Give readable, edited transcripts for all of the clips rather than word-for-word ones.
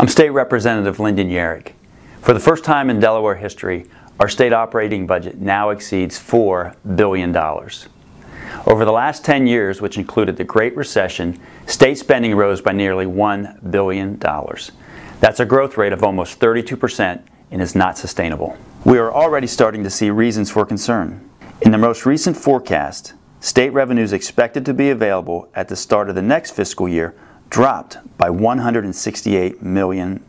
I'm State Representative Lyndon Yearick. For the first time in Delaware history, our state operating budget now exceeds $4 billion. Over the last 10 years, which included the Great Recession, state spending rose by nearly $1 billion. That's a growth rate of almost 32% and is not sustainable. We are already starting to see reasons for concern. In the most recent forecast, state revenues expected to be available at the start of the next fiscal year dropped by $168 million.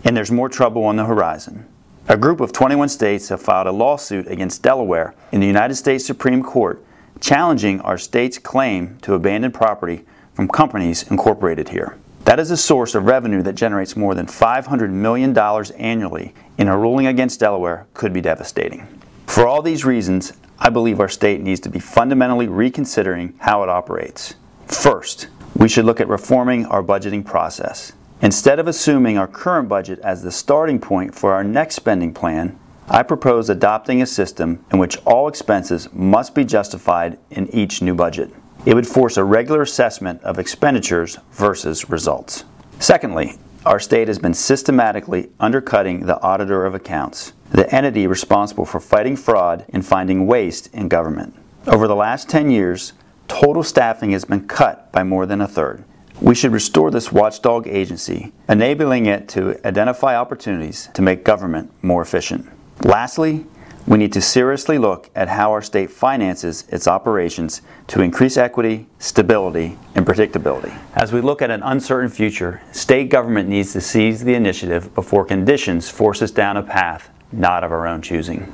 And there's more trouble on the horizon. A group of 21 states have filed a lawsuit against Delaware in the United States Supreme Court, challenging our state's claim to abandon property from companies incorporated here. That is a source of revenue that generates more than $500 million annually, and a ruling against Delaware could be devastating. For all these reasons, I believe our state needs to be fundamentally reconsidering how it operates. First, we should look at reforming our budgeting process. Instead of assuming our current budget as the starting point for our next spending plan, I propose adopting a system in which all expenses must be justified in each new budget. It would force a regular assessment of expenditures versus results. Secondly, our state has been systematically undercutting the Auditor of Accounts, the entity responsible for fighting fraud and finding waste in government. Over the last 10 years, total staffing has been cut by more than a third. We should restore this watchdog agency, enabling it to identify opportunities to make government more efficient. Lastly, we need to seriously look at how our state finances its operations to increase equity, stability, and predictability. As we look at an uncertain future, state government needs to seize the initiative before conditions force us down a path not of our own choosing.